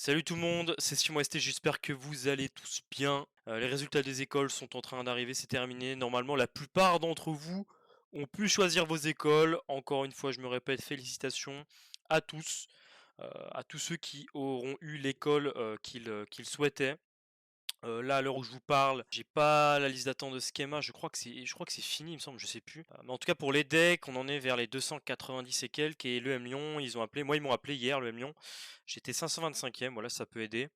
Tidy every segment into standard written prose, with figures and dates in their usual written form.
Salut tout le monde, c'est Simon ST, j'espère que vous allez tous bien. Les résultats des écoles sont en train d'arriver, c'est terminé. Normalement, la plupart d'entre vous ont pu choisir vos écoles. Encore une fois, je me répète, félicitations à tous, à tous ceux qui auront eu l'école qu'ils souhaitaient. Là, à l'heure où je vous parle, j'ai pas la liste d'attente de Schema, je crois que c'est fini, il me semble, je sais plus. Mais en tout cas pour les decks, on en est vers les 290 et quelques et l'EM Lyon, ils m'ont appelé hier l'EM Lyon. J'étais 525e, voilà, ça peut aider.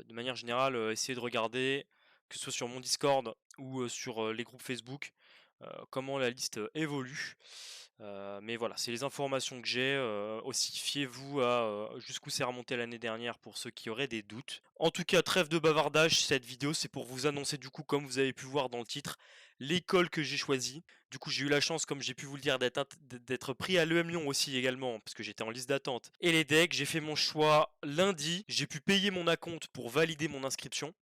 De manière générale, essayez de regarder, que ce soit sur mon Discord ou sur les groupes Facebook, comment la liste évolue. Mais voilà, c'est les informations que j'ai. Aussi, fiez-vous à jusqu'où c'est remonté l'année dernière pour ceux qui auraient des doutes. En tout cas, trêve de bavardage, cette vidéo c'est pour vous annoncer du coup, comme vous avez pu voir dans le titre, l'école que j'ai choisie. Du coup, j'ai eu la chance, comme j'ai pu vous le dire, d'être pris à l'EM Lyon aussi également, parce que j'étais en liste d'attente. Et les decks, j'ai fait mon choix lundi, j'ai pu payer mon acompte pour valider mon inscription.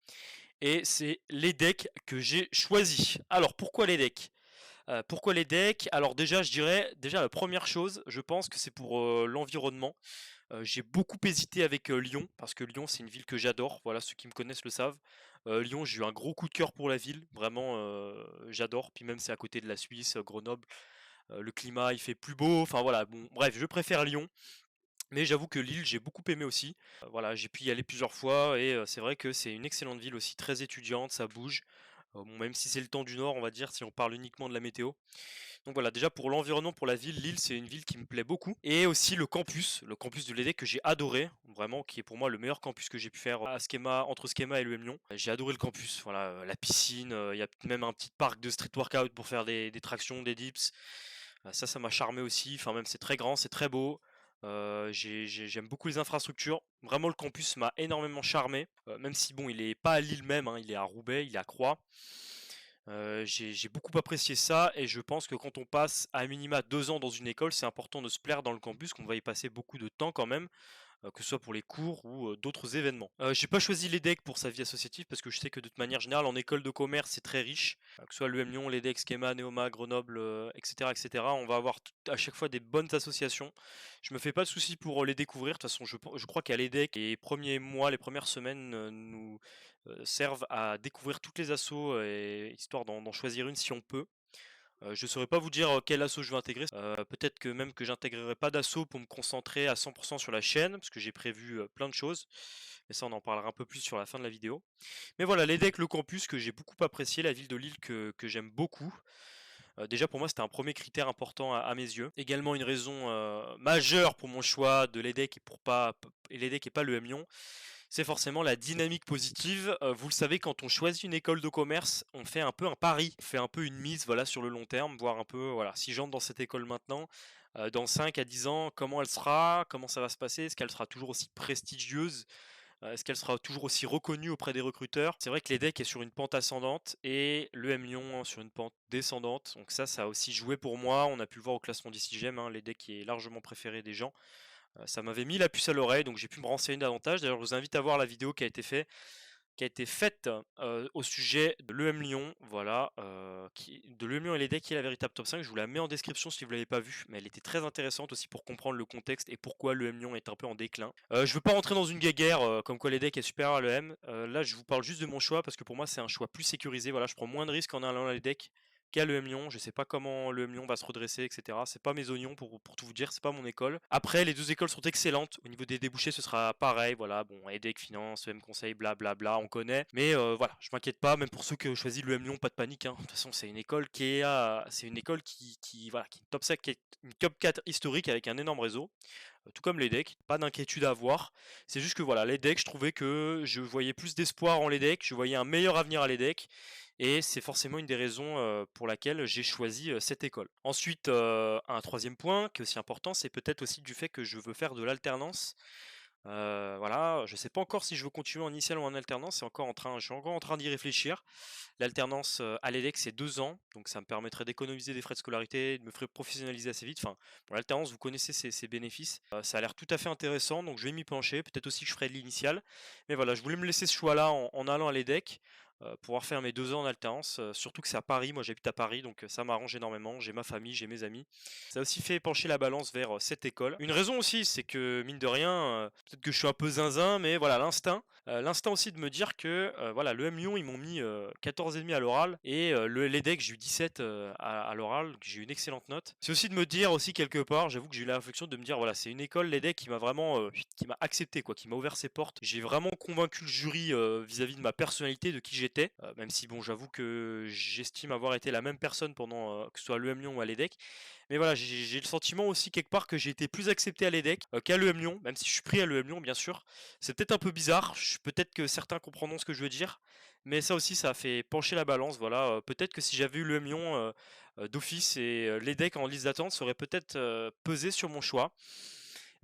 Et c'est les decks que j'ai choisis. Alors, pourquoi les decks? Pourquoi les decks? Alors déjà, je dirais, déjà la première chose, je pense que c'est pour l'environnement. J'ai beaucoup hésité avec Lyon, parce que Lyon c'est une ville que j'adore, voilà, ceux qui me connaissent le savent. Lyon, j'ai eu un gros coup de cœur pour la ville, vraiment j'adore, puis même c'est à côté de la Suisse, Grenoble, le climat il fait plus beau, enfin voilà, bon bref, je préfère Lyon. Mais j'avoue que Lille, j'ai beaucoup aimé aussi. Voilà, j'ai pu y aller plusieurs fois et c'est vrai que c'est une excellente ville aussi, très étudiante, ça bouge. Bon, même si c'est le temps du Nord, on va dire, si on parle uniquement de la météo. Donc voilà, déjà pour l'environnement, pour la ville, Lille, c'est une ville qui me plaît beaucoup. Et aussi le campus de l'EDEC que j'ai adoré, vraiment, qui est pour moi le meilleur campus que j'ai pu faire à Schema, entre Schema et l'UM Lyon. J'ai adoré le campus, voilà, la piscine, il y a même un petit parc de street workout pour faire des tractions, des dips. Ça m'a charmé aussi, enfin même c'est très grand, c'est très beau. J'aime beaucoup les infrastructures. Vraiment, le campus m'a énormément charmé. Même si bon, il est pas à Lille même, hein, il est à Roubaix, il est à Croix. J'ai beaucoup apprécié ça et je pense que quand on passe à minima 2 ans dans une école, c'est important de se plaire dans le campus, qu'on va y passer beaucoup de temps quand même, que ce soit pour les cours ou d'autres événements. J'ai pas choisi l'EDEC pour sa vie associative parce que je sais que de toute manière générale en école de commerce c'est très riche, que ce soit l'UM Lyon, l'EDEC, Schema, Neoma, Grenoble, etc., etc. On va avoir à chaque fois des bonnes associations. Je me fais pas de soucis pour les découvrir. De toute façon, je crois qu'à l'EDEC, les premiers mois, les premières semaines nous servent à découvrir toutes les assos et histoire d'en choisir une si on peut. Je saurais pas vous dire quel asso je vais intégrer. Peut-être que même que j'intégrerai pas d'asso pour me concentrer à 100% sur la chaîne, parce que j'ai prévu plein de choses. Mais ça, on en parlera un peu plus sur la fin de la vidéo. Mais voilà, l'EDEC, le campus que j'ai beaucoup apprécié, la ville de Lille que j'aime beaucoup. Déjà pour moi, c'était un premier critère important à mes yeux. Également une raison majeure pour mon choix de l'EDEC et l'EDEC et pas le M Lyon, c'est forcément la dynamique positive. Vous le savez, quand on choisit une école de commerce, on fait un peu un pari, on fait un peu une mise voilà, sur le long terme, voir un peu, voilà, si j'entre dans cette école maintenant, dans 5 à 10 ans, comment elle sera, comment ça va se passer, est-ce qu'elle sera toujours aussi prestigieuse, est-ce qu'elle sera toujours aussi reconnue auprès des recruteurs. C'est vrai que l'EDEC est sur une pente ascendante et le M Lyon sur une pente descendante, donc ça a aussi joué pour moi, on a pu le voir au classement d'ICGM, hein, l'EDEC est largement préféré des gens. Ça m'avait mis la puce à l'oreille, donc j'ai pu me renseigner davantage. D'ailleurs, je vous invite à voir la vidéo qui a été faite au sujet de l'EM Lyon, voilà, de l'EM Lyon et les decks qui est la véritable top 5. Je vous la mets en description si vous ne l'avez pas vue, mais elle était très intéressante aussi pour comprendre le contexte et pourquoi l'EM Lyon est un peu en déclin. Je ne veux pas rentrer dans une guéguerre comme quoi les decks est supérieur à l'EM. Là, je vous parle juste de mon choix parce que pour moi, c'est un choix plus sécurisé. Voilà, je prends moins de risques en allant à les decks qu'à l'EM Lyon. Je sais pas comment l'EM Lyon va se redresser, etc. C'est pas mes oignons pour tout vous dire, c'est pas mon école. Après, les deux écoles sont excellentes. Au niveau des débouchés, ce sera pareil. Voilà, bon, EDEC, finance, EM conseil, blablabla, on connaît. Mais voilà, je m'inquiète pas, même pour ceux qui ont choisi l'EM Lyon, pas de panique, hein. De toute façon, c'est une école c'est une école voilà, qui est une top 5, qui est une top 4 historique avec un énorme réseau. Tout comme l'EDEC, pas d'inquiétude à avoir. C'est juste que voilà, l'EDEC, je trouvais que je voyais plus d'espoir en l'EDEC, je voyais un meilleur avenir à l'EDEC. Et c'est forcément une des raisons pour laquelle j'ai choisi cette école. Ensuite, un troisième point qui est aussi important, c'est peut-être aussi du fait que je veux faire de l'alternance. Voilà, je sais pas encore si je veux continuer en initial ou en alternance, je suis encore en train d'y réfléchir. L'alternance à l'EDEC c'est 2 ans, donc ça me permettrait d'économiser des frais de scolarité, de me faire professionnaliser assez vite. Enfin, pour l'alternance, vous connaissez ses bénéfices. Ça a l'air tout à fait intéressant, donc je vais m'y pencher. Peut-être aussi que je ferai de l'initial. Mais voilà, je voulais me laisser ce choix-là en allant à l'EDEC. pouvoir faire mes 2 ans en alternance, surtout que c'est à Paris. Moi, j'habite à Paris, donc ça m'arrange énormément. J'ai ma famille, j'ai mes amis. Ça a aussi fait pencher la balance vers, cette école. Une raison aussi, c'est que mine de rien, peut-être que je suis un peu zinzin, mais voilà, l'instinct aussi de me dire que, voilà, l'EM Lyon, ils m'ont mis, 14,5 à l'oral et l'EDEC, j'ai eu 17, à l'oral, donc j'ai eu une excellente note. C'est aussi de me dire aussi quelque part, j'avoue que j'ai eu la réflexion de me dire, voilà, c'est une école, l'EDEC, qui m'a vraiment, qui m'a accepté quoi, qui m'a ouvert ses portes. J'ai vraiment convaincu le jury, vis-à-vis de ma personnalité, de qui j'étais, même si bon, j'avoue que j'estime avoir été la même personne pendant, que ce soit à l'EM Lyon ou à l'EDEC. Mais voilà, j'ai le sentiment aussi quelque part que j'ai été plus accepté à l'EDEC, qu'à l'EM Lyon, même si je suis pris à l'EM Lyon bien sûr. C'est peut-être un peu bizarre, peut-être que certains comprendront ce que je veux dire, mais ça aussi ça a fait pencher la balance, voilà, peut-être que si j'avais eu l'EM Lyon, d'office et l'EDEC en liste d'attente, ça aurait peut-être, pesé sur mon choix.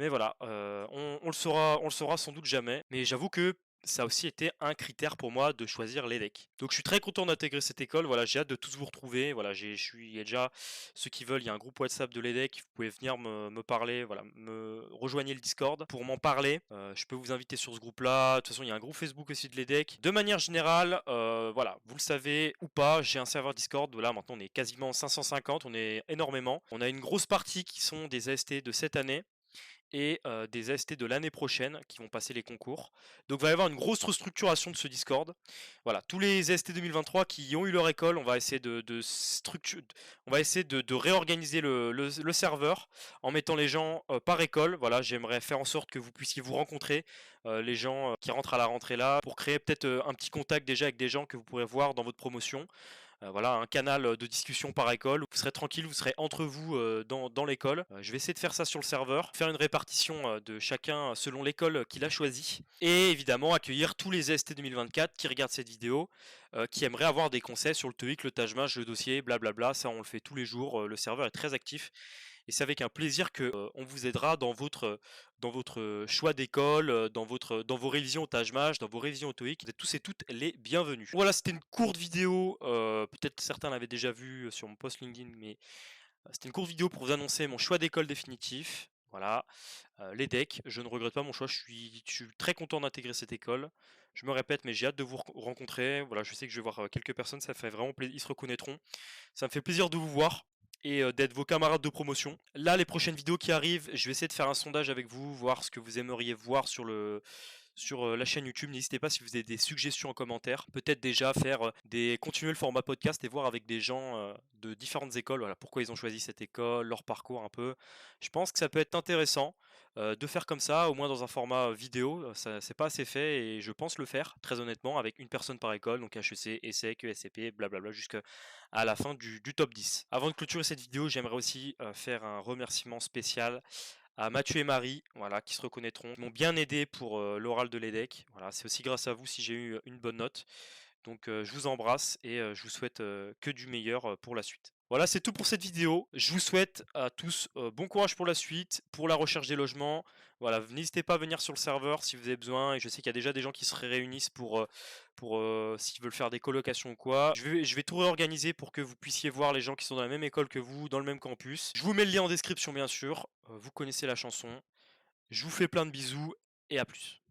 Mais voilà, on le saura sans doute jamais, mais j'avoue que ça a aussi été un critère pour moi de choisir l'EDEC. Donc je suis très content d'intégrer cette école, voilà, j'ai hâte de tous vous retrouver, voilà, il y a déjà ceux qui veulent, il y a un groupe WhatsApp de l'EDEC, vous pouvez venir me parler, voilà, me rejoignez le Discord pour m'en parler, je peux vous inviter sur ce groupe-là, de toute façon il y a un groupe Facebook aussi de l'EDEC. De manière générale, voilà, vous le savez ou pas, j'ai un serveur Discord, voilà, maintenant on est quasiment 550, on est énormément. On a une grosse partie qui sont des AST de cette année, et des AST de l'année prochaine qui vont passer les concours. Donc il va y avoir une grosse restructuration de ce Discord. Voilà, tous les AST 2023 qui ont eu leur école, on va essayer on va essayer de réorganiser le serveur en mettant les gens par école. Voilà, j'aimerais faire en sorte que vous puissiez vous rencontrer, les gens qui rentrent à la rentrée là, pour créer peut-être un petit contact déjà avec des gens que vous pourrez voir dans votre promotion. Voilà, un canal de discussion par école. Vous serez tranquille, vous serez entre vous dans l'école. Je vais essayer de faire ça sur le serveur, faire une répartition de chacun selon l'école qu'il a choisi. Et évidemment, accueillir tous les ST 2024 qui regardent cette vidéo, qui aimeraient avoir des conseils sur le TOEIC, le Tajmash, le dossier, blablabla. Ça, on le fait tous les jours. Le serveur est très actif. Et c'est avec un plaisir que on vous aidera dans votre choix d'école, dans vos révisions au Tajmash, dans vos révisions au TOEIC. Vous êtes tous et toutes les bienvenus. Voilà, c'était une courte vidéo. Peut-être certains l'avaient déjà vu sur mon post LinkedIn, mais c'était une courte vidéo pour vous annoncer mon choix d'école définitif. Voilà, l'EDEC. Je ne regrette pas mon choix. Je suis très content d'intégrer cette école. Je me répète, mais j'ai hâte de vous rencontrer. Voilà, je sais que je vais voir quelques personnes. Ça fait vraiment plaisir. Ils se reconnaîtront. Ça me fait plaisir de vous voir et d'être vos camarades de promotion. Là, les prochaines vidéos qui arrivent, je vais essayer de faire un sondage avec vous, voir ce que vous aimeriez voir sur la chaîne YouTube. N'hésitez pas si vous avez des suggestions en commentaire. Peut-être déjà faire continuer le format podcast et voir avec des gens de différentes écoles, voilà, pourquoi ils ont choisi cette école, leur parcours un peu. Je pense que ça peut être intéressant de faire comme ça, au moins dans un format vidéo. Ça, c'est pas assez fait et je pense le faire, très honnêtement, avec une personne par école, donc HEC, ESSEC, ESCP, blablabla, jusqu'à la fin du top 10. Avant de clôturer cette vidéo, j'aimerais aussi faire un remerciement spécial à Mathieu et Marie, voilà, qui se reconnaîtront, qui m'ont bien aidé pour l'oral de l'EDEC. Voilà, c'est aussi grâce à vous si j'ai eu une bonne note. Donc je vous embrasse et je vous souhaite que du meilleur pour la suite. Voilà, c'est tout pour cette vidéo. Je vous souhaite à tous bon courage pour la suite, pour la recherche des logements. Voilà, n'hésitez pas à venir sur le serveur si vous avez besoin. Et je sais qu'il y a déjà des gens qui se réunissent pour s'ils veulent faire des colocations ou quoi. Je vais tout réorganiser pour que vous puissiez voir les gens qui sont dans la même école que vous, dans le même campus. Je vous mets le lien en description bien sûr. Vous connaissez la chanson. Je vous fais plein de bisous et à plus.